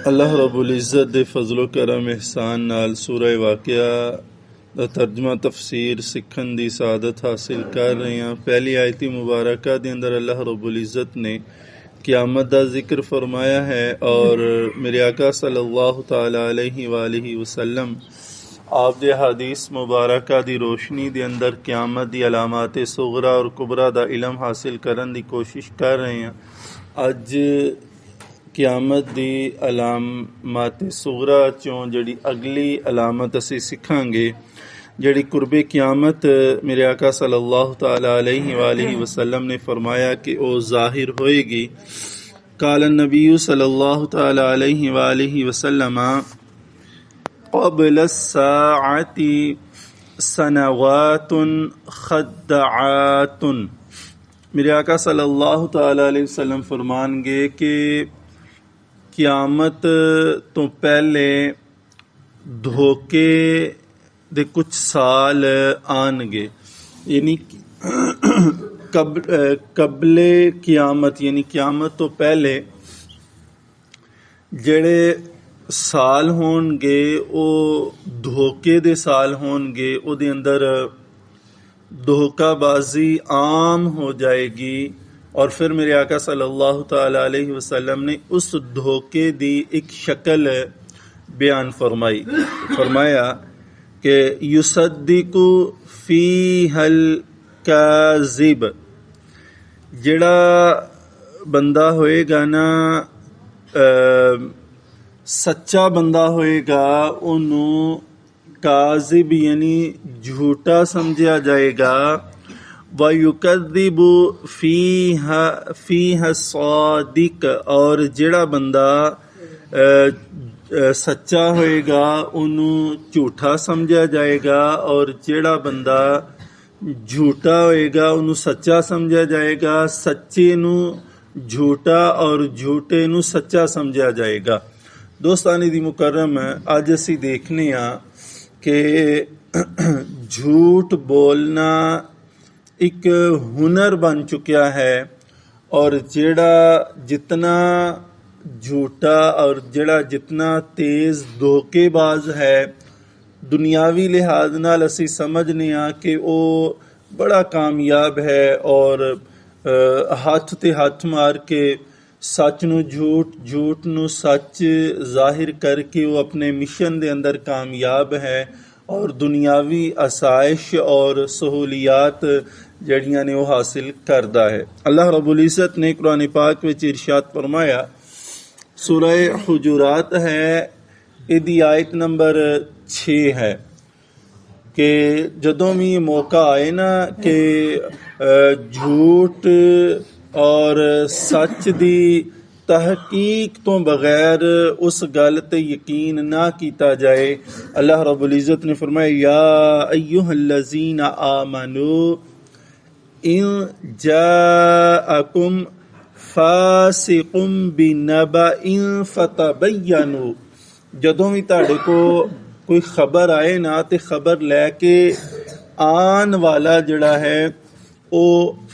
अल्लाह रब्बुल इज़्ज़त दे फजलो करम एहसान नाल सूरह वाक़िया दा तर्जमा तफसीर सिखण दी सादत हासिल कर रहे हैं। पहली आयती मुबारका दे अंदर अल्लाह रब्बुल इज़्ज़त ने क़यामत दा जिक्र फरमाया है और मेरे आका सल्लल्लाहु तआला अलैहि वालिहि वसल्लम आप दे हदीस मुबारका दी रोशनी दे अंदर क़यामत दी अलामात सुगरा और कुबरा दा इलम हासिल करन दी कोशिश कर रहे हैं। अज क़यामत दी अलामात सुगरा चों जड़ी अगली अलामत असी सिखांगे, जड़ी कुर्बे क़यामत मेरे आका सल्लल्लाहु तआला अलैहि वालिहि वसल्लम ने फरमाया कि ओ ज़ाहिर होएगी। काल नबी सल्लल्लाहु तआला अलैहि वालिहि वसल्लम क़ब्ल अस्साअति सनवातुन खद्दाअतुन। मेरे आका सल्लल्लाहु तआला अलैहि वसल्लम फरमानगे कि क़यामत तो पहले धोखे दे कुछ साल आनगे, यानी कबले क़यामत यानी क़यामत तो पहले जेड़े साल होणगे वो धोखे दे साल होणगे, उहदे अंदर धोखाबाजी आम हो जाएगी। और फिर मेरे आका सल्लल्लाहु तआला अलैहि वसल्लम ने उस धोखे दी एक शक्ल बयान फरमाया कि युसद्दिकु फीहल काज़िब। जेड़ा बंदा होएगा ना सच्चा बंदा होएगा, उन्हों काज़िब यानी झूठा समझा जाएगा। वयुकद्दिबु फीहा सादिक, और जेड़ा बंदा सच्चा होएगा उन्हों झूठा समझा जाएगा, और जेड़ा बंदा झूठा होएगा उन्हों सच्चा समझा जाएगा। सच्चे नू झूठा और झूठे नू सच्चा समझा जाएगा। दोस्तानी दी मुकर्रम, अज असी देखने कि झूठ बोलना एक हुनर बन चुका है, और जेड़ा जितना झूठा और जेड़ा जितना तेज धोखेबाज है, दुनियावी लिहाज नाल असी समझने कि वो बड़ा कामयाब है और हाथ ते हाथ मार के सच नू झूठ, झूठ नू सच जाहिर करके वो अपने मिशन दे अंदर कामयाब है और दुनियावी आसाइश और सहूलियात जड़ियां ने वो हासिल करदा है। अल्लाह रब्बुल इज़्ज़त ने कुरान पाक विच इरशाद फरमाया, सूरह हुजुरात है, इहदी आयत नंबर 6 है कि जदों भी मौका आए ना कि झूठ और सच दी तहकीक तो बगैर उस गल ते यकीन ना किया जाए। अल्लाह रब्बुल इज़्ज़त ने फरमाया, या अय्युहल्लज़ीना आमनू इन जाअकुम फासिकुम बिनबइन फतबय्यनु। जदों भी तुहाडे को कोई खबर आए ना ते खबर लैके आन वाला जड़ा है वो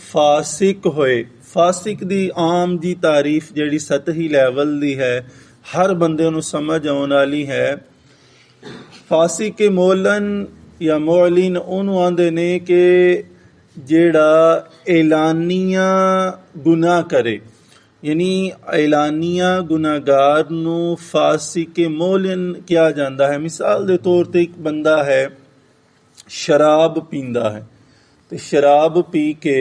फासिक होए। फासिक दी आम जी तारीफ जिहड़ी सतही लैवल दी है, हर बंदे नूं समझ आउण वाली है। फासिक मोलन या मोलिन उहनूं आंदे ने कि जेड़ा ऐलानिया गुनाह करे, यानी ऐलानिया गुनाहगार नूं फासिक मोलिन किया जांदा है। मिसाल दे तौर ते एक बंदा है शराब पींदा है, ते शराब पी के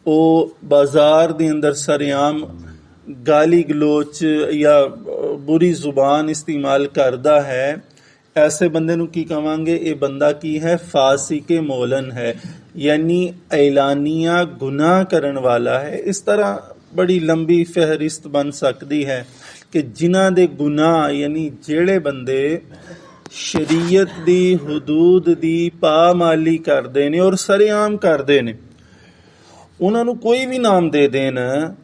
वो बाजार दे अंदर सरेआम गाली गलोच या बुरी जुबान इस्तेमाल करदा है। ऐसे बंदे नूं की कहांगे, ये बंदा की है? फासिके मोलन है, यानी ऐलानिया गुनाह करन वाला है। इस तरह बड़ी लंबी फहरिस्त बन सकती है कि जिन्हां दे गुनाह यानी जेड़े बंदे शरीयत दी हुदूद दी पामाली करदे ने और सरेआम करदे ने, उन्हां नूं कोई भी नाम दे देन,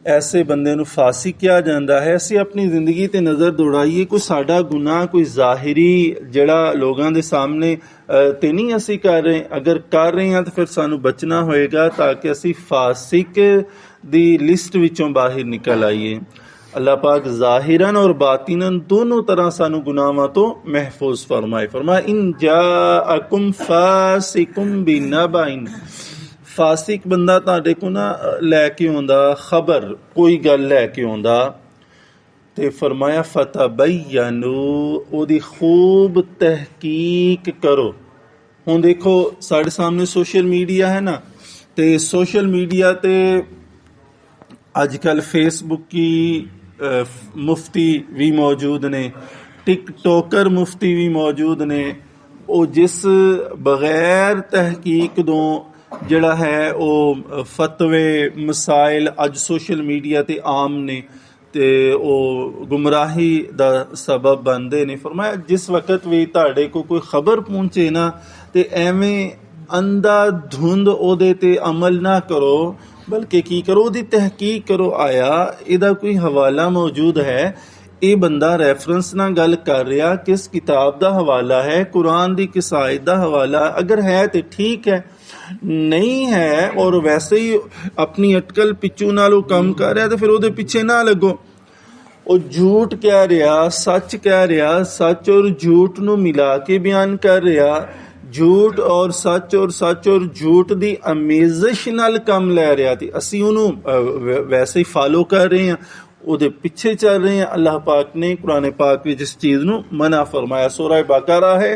ऐसे बंदे नूं फासिक किया जांदा है। असीं अपनी जिंदगी ते नज़र दौड़ाइए, कोई साडा गुनाह कोई ज़ाहिरी जिहड़ा लोगां दे सामने ते नहीं असीं कर रहे। अगर कर रहे हैं तो फिर सानूं बचना होएगा ताकि असीं फासिक दी लिस्ट विचों बाहर निकल आइए। अल्लाह पाक ज़ाहिरन और बातिनन दोनों तरह सानू गुनाहां तो महफूज फरमाए। फरमाया इन जाअकुम फासिकुम बिनबाइन, फासिक बंदा तुहाडे को ना लैके आउंदा खबर, कोई गल लैके आउंदा ते फरमाया फतबय्यनु, ओदी खूब तहकीक करो। हुण देखो साढ़े सामने सोशल मीडिया है ना, ते सोशल मीडिया ते अजकल फेसबुक की मुफ्ती भी मौजूद ने, टिकटॉकर मुफ्ती भी मौजूद ने। वो जिस बगैर तहकीक दो जड़ा है वो फतवे मसाइल अज सोशल मीडिया ते आम ने ते वो गुमराही दा सबब बनते ने। फरमाया जिस वक्त भी तुहाडे को कोई खबर पहुंचे ना ते एवें अंधा धुंध ओदे ते अमल ना करो, बल्कि की करो ओदी तहकीक करो। आया इहदा कोई हवाला मौजूद है, ये बंदा रेफरेंस ना गल कर रहा, किस किताब दा हवाला है, कुरान दी किस आयत दा हवाला, अगर है तो ठीक है, नहीं है और वैसे ही अपनी अटकल पिछू नालों कम कर रहा तो फिर ओदे पीछे ना लगो। वो झूठ कह रहा, सच कह रहा, सच और झूठ नू मिला के बयान कर रहा, झूठ और सच और झूठ दी अमेजिश नाल कम लै रहा थी। असी उन्होंने वैसे ही फॉलो कर रहे हैं, ਉਹਦੇ ਪਿੱਛੇ ਚੱਲ ਰਹੇ हैं। अल्लाह पाक ने कुरान पाक ਵਿੱਚ इस चीज़ ਨੂੰ मना फरमाया। सूरह बकरा है,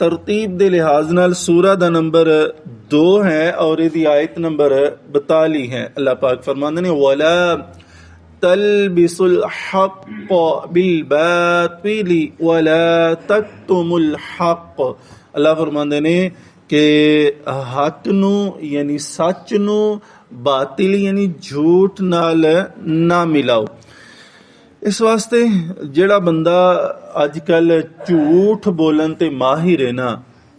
तरतीब ਦੇ लिहाज ਨਾਲ सूरह ਦਾ नंबर 2 है और ਇਹਦੀ आयत नंबर 42 है। अल्लाह पाक फरमाते ने वला तलबिसुल हक़ बिल बातिल वला तक्तुमुल हक़। अल्लाह फरमाते ने कि हक नू यानी सच नू बातिल यानी झूठ नाल ना मिलाओ। इस वास्ते जेड़ा बंदा अजकल झूठ बोलन ते माहिर है ना,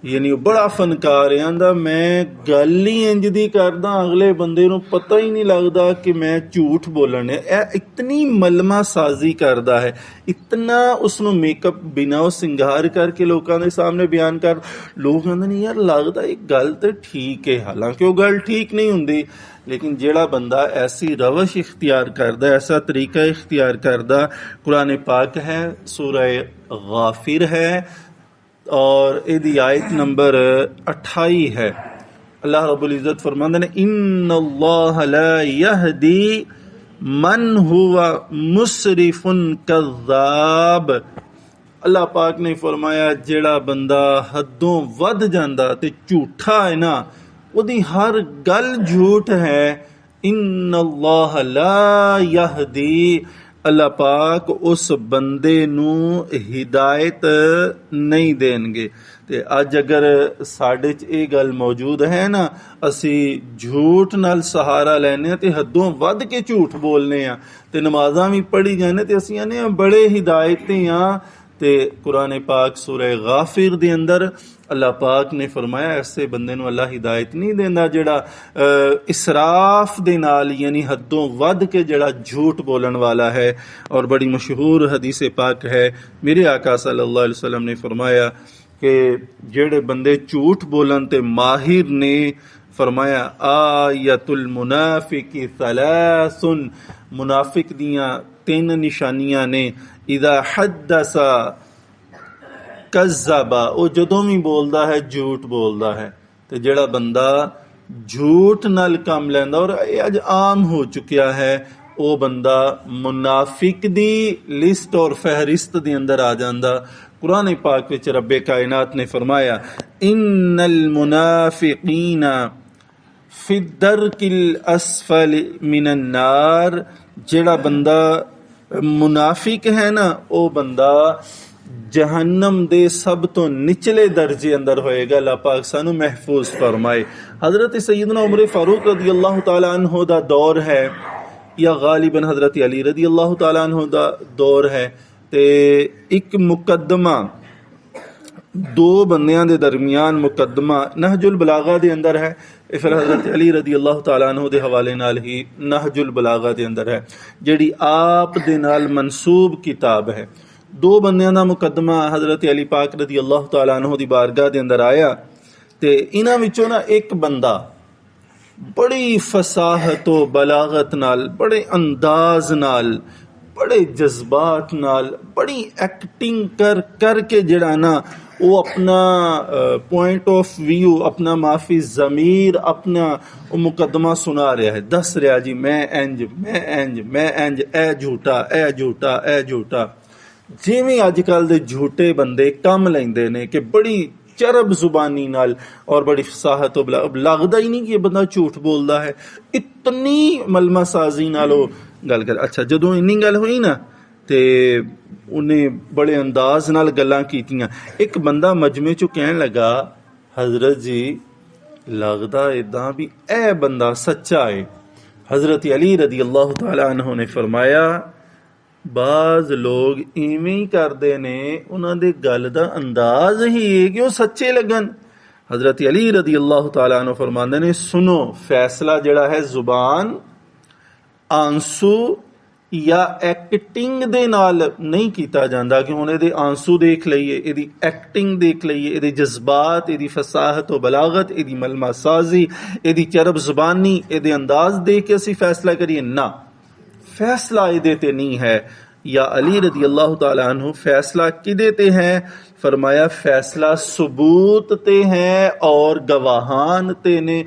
यानी बड़ा फनकार है, आंदा मैं गल ही इंज दी करदा अगले बंदे नू पता ही नहीं लगदा कि मैं झूठ बोलन है। ए इतनी मलमा साजी करदा है, इतना उसनू मेकअप बिना सिंगार करके लोगों के सामने बयान कर, लोग कहंदे ने यार लगदा एक गल तो ठीक है, हालांकि वो गल ठीक नहीं हुंदी। लेकिन जेड़ा बंदा ऐसी रवश इख्तियार करदा, ऐसा तरीका इख्तियार करदा, कुरान पाक है सूरह गाफिर है और इहदी आयत नंबर 28 है। अल्लाह रब्बुल इज़्ज़त फरमांदे ने इन्नल्लाह ला यहदी मन हुवा मुसरिफुन कज़्ज़ाब। अल्लाह पाक ने फरमाया जेड़ा बंदा हदों वध जांदा ते झूठा है ना, उदी हर गल झूठ है। इन्नल्लाह ला यहदी, अल्लाह पाक उस बंदे नू हिदायत नहीं देंगे। ते अज अगर साडे च ये गल मौजूद है ना, असी झूठ नाल सहारा लैने ते हदों वध के झूठ बोलने आ ते नमाज़ां भी पढ़ी जाने ते असी आने बड़े हिदायती आ। ते कुरान पाक सूरह गाफिर दे अंदर अल्लाह पाक ने फरमाया ऐसे बंदे नू अल्लाह हिदायत नहीं देंदा जेड़ा इसराफ दे नाल यानी हदों वध के जेड़ा झूठ बोलन वाला है। और बड़ी मशहूर हदीस पाक है, मेरे आका सल्लल्लाहु अलैहि वसल्लम ने फरमाया कि जेड़े बंदे झूठ बोलन ते माहिर ने, फरमाया आयतुल मुनाफिकी सलासुन, मुनाफिक दियां 3 निशानियां ने। इदा हद्दसा कज़्ज़बा, वो जदों भी बोलदा है झूठ बोलदा है। ते जेड़ा बंदा झूठ नाल काम लैंदा, और ये अज आम हो चुकिया है, वो बंदा मुनाफिक दी लिस्ट और फहरिस्त दे अंदर आ जांदा। कुरान पाक विच रब्बे कायनात ने फरमाया इन्नल मुनाफिकीना फिद्दरकिल अस्फल मिनन नार। जेड़ा बंदा मुनाफिक है ना, वो बंदा जहन्नम दे सब तो निचले दर्जे अंदर होएगा। अल्लाह पाक सानू महफूज फरमाए। हजरत सैयदना उमर फारूक रदी अल्लाह तआला अन्हु दा दौर है, या गालिबन हजरत अली रदी अल्लाह तआला अन्हु दा दौर है। ते एक मुकदमा 2 बंदियां दे दरमियान मुकदमा नहजुल बलागा दे अंदर है। फिर हजरत अली रदी अल्लाह तआला अन्हु दे हवाले नाल ही नहजुल बलागा दे अंदर है, जिहड़ी आप दे नाल मंसूब किताब है। 2 बंदियां दा मुकदमा हजरत अली पाक रदी अल्लाह तआला अन्हु दी बारगाह दे अंदर आया। ते इन्हां विचों ना एक बंदा बड़ी फसाहत व बलागत नाल, बड़े अंदाज नाल, बड़े जज्बात नाल बड़ी एक्टिंग करके जिहड़ा ना वो अपना पॉइंट ऑफ व्यू, अपना माफी ज़मीर, अपना मुकदमा सुना रहा है, दस रहा जी मैं इंज ए झूठा ए झूठा ए झूठा। जिवें अजकल दे झूठे बंदे कम लैंदे ने कि बड़ी चरब जुबानी नाल और बड़ी फसाहत लगदा ही नहीं कि ये बंदा झूठ बोलदा है, इतनी मलमा साजी नाल वो गल कर। अच्छा जदों इन्नी गल हुई ना ते उन्हें बड़े अंदाज नाल गल्लां कीतियां। एक बंदा मजमे चों कहण लगा हजरत जी लगदा इदां भी ए बंदा सच्चा है। हजरत अली रदी अल्लाह तआला अन्हु ने फरमाया बाज लोग इवें ही करते ने, उन्होंने गल का अंदाज ही है कि वो सच्चे लगन। हजरत अली रदी अल्लाह तआला अन्हु फरमाते ने सुनो फैसला जिहड़ा है जुबान आंसू या एक्टिंग दे नाल नहीं कीता जांदा कि हुण इहदे आंसू देख लईए, इहदी एक्टिंग देख लईए, इहदे जज्बात, इहदी फसाहत व बलागत, इहदी मलमा साजी, इहदी चरब जुबानी, इहदे अंदाज देख के असीं फैसला करिए ना, फैसला इहदे ते नहीं है। या अली रदी अल्लाह तआला अन्हु फैसला किदे ते है? फरमाया फैसला सबूत ते है और गवाहान ते ने।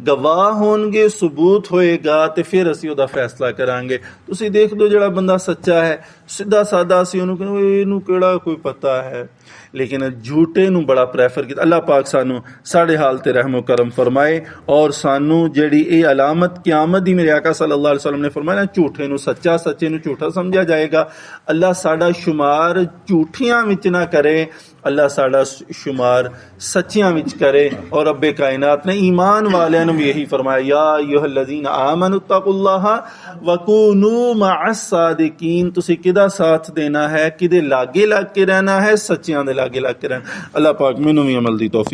गवाह होणगे, सबूत होएगा ते फिर असीं उहदा फैसला करांगे। तुसीं देख लो जिहड़ा बंदा सच्चा है सीधा सादा असीं उहनूं कहूं इहनूं किहड़ा कोई पता है, लेकिन झूठे नूं बड़ा प्रैफर कीता। अल्लाह पाक सानू साडे हाल ते रहमो करम फरमाए और सानू जिहड़ी ये अलामत क़यामत दी मेरे आका सल्लल्लाहु अलैहि वसल्लम ने फरमाया ना झूठे नूं सच्चा, सच्चे नूं झूठा समझा जाएगा। अल्लाह साडा शुमार झूठियां विच ना करे, अल्लाह साडा शुमार सच्चियां विच करे। और रब्बे कायनात ने ईमान वालियां नूं भी यही फरमाया या अय्युहल्लज़ीना आमनु तक़ुल्लाह वकूनू मअस सादिकीन। तुसीं किहदा साथ देना है, किहदे लागे लग के रहना है? सच्चियां दे लागे लग के रहना। अल्लाह पाक मैनूं भी अमल दी तौफीक